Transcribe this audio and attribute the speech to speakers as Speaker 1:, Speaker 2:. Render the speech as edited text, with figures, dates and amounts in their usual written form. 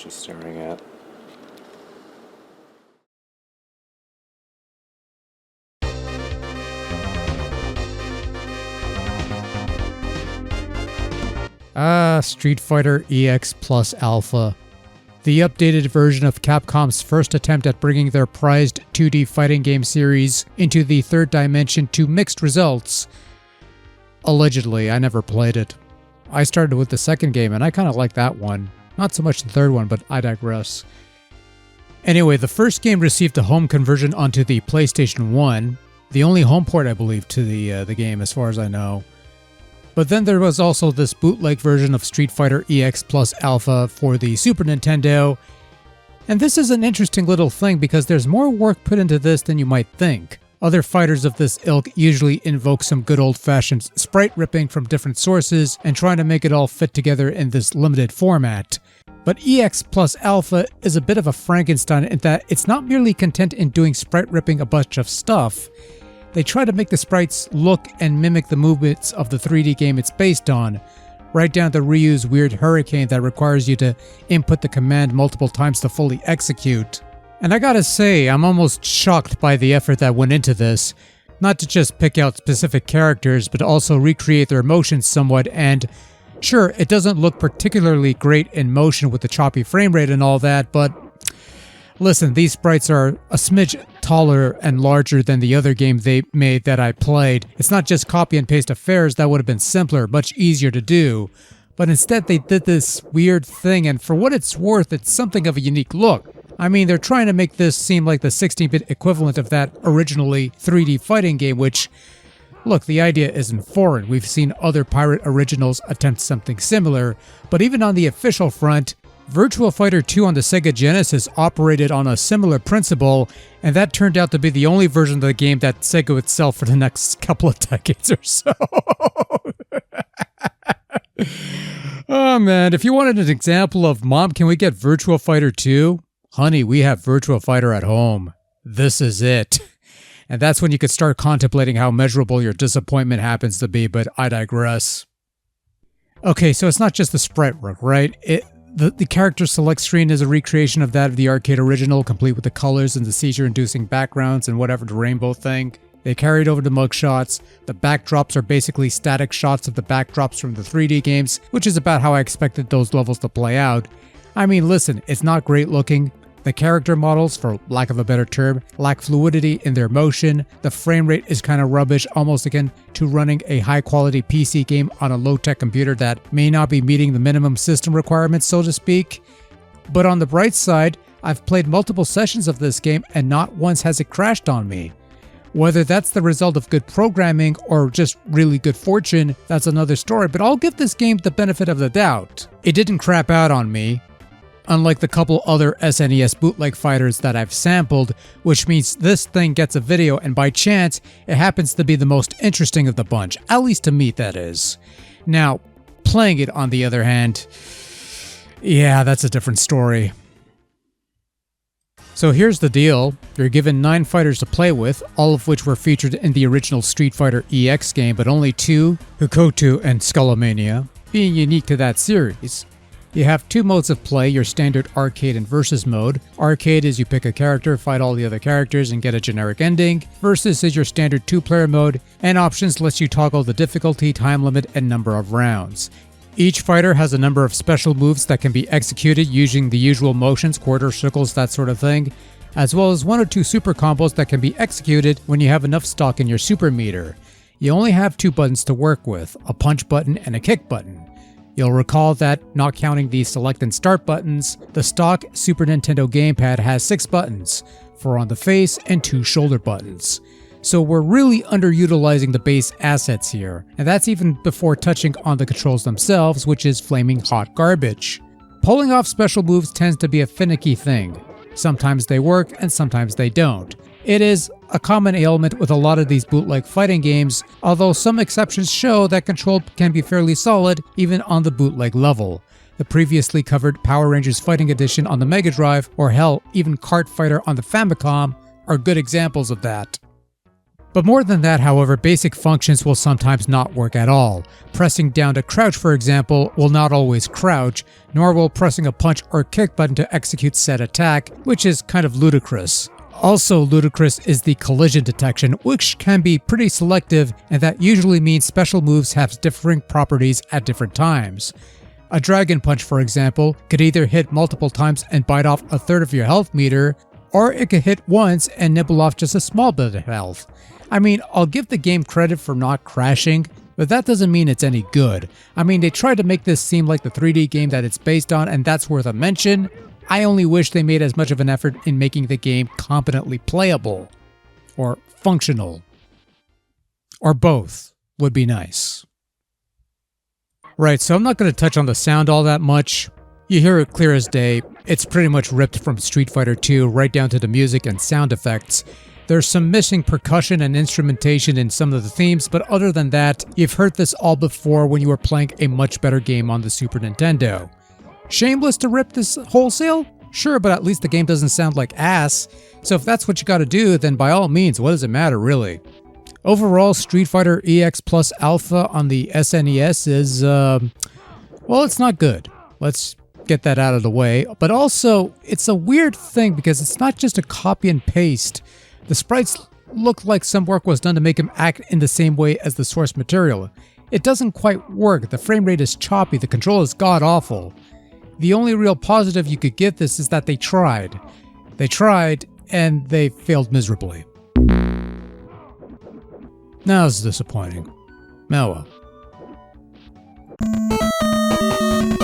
Speaker 1: she's staring at.
Speaker 2: Street Fighter EX Plus Alpha. The updated version of Capcom's first attempt at bringing their prized 2D fighting game series into the third dimension to mixed results. Allegedly, I never played it. I started with the second game and I kind of like that one. Not so much the third one, but I digress. Anyway, the first game received a home conversion onto the PlayStation 1, the only home port I believe to the game as far as I know. But then there was also this bootleg version of Street Fighter EX Plus Alpha for the Super Nintendo. And this is an interesting little thing because there's more work put into this than you might think. Other fighters of this ilk usually invoke some good old-fashioned sprite ripping from different sources and trying to make it all fit together in this limited format. But EX Plus Alpha is a bit of a Frankenstein in that it's not merely content in doing sprite ripping a bunch of stuff. They try to make the sprites look and mimic the movements of the 3D game it's based on, right down to Ryu's weird hurricane that requires you to input the command multiple times to fully execute. And I gotta say, I'm almost shocked by the effort that went into this, not to just pick out specific characters, but also recreate their emotions somewhat, and sure, it doesn't look particularly great in motion with the choppy frame rate and all that, but listen, these sprites are a smidge taller and larger than the other game they made that I played. It's not just copy and paste affairs, that would have been simpler, much easier to do. But instead they did this weird thing, and for what it's worth, it's something of a unique look. I mean, they're trying to make this seem like the 16-bit equivalent of that originally 3D fighting game, which, look, the idea isn't foreign. We've seen other pirate originals attempt something similar, but even on the official front, Virtua Fighter 2 on the Sega Genesis operated on a similar principle, and that turned out to be the only version of the game that Sega would sell for the next couple of decades or so. Oh man, if you wanted an example of, Mom, can we get Virtua Fighter 2? Honey, we have Virtua Fighter at home. This is it. And that's when you could start contemplating how measurable your disappointment happens to be, but I digress. Okay, so it's not just the sprite work, right? The character select screen is a recreation of that of the arcade original, complete with the colors and the seizure-inducing backgrounds and whatever the rainbow thing. They carried over the mugshots. The backdrops are basically static shots of the backdrops from the 3D games, which is about how I expected those levels to play out. I mean, listen, it's not great looking. The character models, for lack of a better term, lack fluidity in their motion. The frame rate is kind of rubbish, almost akin to running a high-quality PC game on a low-tech computer that may not be meeting the minimum system requirements, so to speak. But on the bright side, I've played multiple sessions of this game and not once has it crashed on me. Whether that's the result of good programming or just really good fortune, that's another story, but I'll give this game the benefit of the doubt. It didn't crap out on me. Unlike the couple other SNES bootleg fighters that I've sampled, which means this thing gets a video and by chance, it happens to be the most interesting of the bunch, at least to me that is. Now, playing it on the other hand, yeah, that's a different story. So here's the deal, you're given 9 fighters to play with, all of which were featured in the original Street Fighter EX game, but only 2, Hukotu and Skullomania, being unique to that series. You have 2 modes of play, your standard arcade and versus mode. Arcade is you pick a character, fight all the other characters, and get a generic ending. Versus is your standard 2-player mode, and options lets you toggle the difficulty, time limit, and number of rounds. Each fighter has a number of special moves that can be executed using the usual motions, quarter circles, that sort of thing, as well as 1 or 2 super combos that can be executed when you have enough stock in your super meter. You only have 2 buttons to work with, a punch button and a kick button. You'll recall that, not counting the select and start buttons, the stock Super Nintendo gamepad has 6 buttons, 4 on the face and 2 shoulder buttons. So we're really underutilizing the base assets here, and that's even before touching on the controls themselves, which is flaming hot garbage. Pulling off special moves tends to be a finicky thing. Sometimes they work and sometimes they don't. It is a common ailment with a lot of these bootleg fighting games, although some exceptions show that control can be fairly solid even on the bootleg level. The previously covered Power Rangers Fighting Edition on the Mega Drive, or hell, even Kart Fighter on the Famicom, are good examples of that. But more than that, however, basic functions will sometimes not work at all. Pressing down to crouch, for example, will not always crouch, nor will pressing a punch or kick button to execute said attack, which is kind of ludicrous. Also ludicrous is the collision detection, which can be pretty selective, and that usually means special moves have differing properties at different times. A dragon punch, for example, could either hit multiple times and bite off a third of your health meter, or it could hit once and nibble off just a small bit of health. I mean, I'll give the game credit for not crashing, but that doesn't mean it's any good. I mean, they tried to make this seem like the 3D game that it's based on, and that's worth a mention. I only wish they made as much of an effort in making the game competently playable. Or functional. Or both would be nice. Right, so I'm not going to touch on the sound all that much. You hear it clear as day. It's pretty much ripped from Street Fighter 2 right down to the music and sound effects. There's some missing percussion and instrumentation in some of the themes, but other than that, you've heard this all before when you were playing a much better game on the Super Nintendo. Shameless to rip this wholesale? Sure, but at least the game doesn't sound like ass. So if that's what you gotta do, then by all means, what does it matter really? Overall, Street Fighter EX Plus Alpha on the SNES is, well, it's not good. Let's get that out of the way. But also, it's a weird thing because it's not just a copy and paste. The sprites look like some work was done to make them act in the same way as the source material. It doesn't quite work, the frame rate is choppy, the control is god-awful. The only real positive you could give this is that they tried. They tried, and they failed miserably. Now it's disappointing. Now well.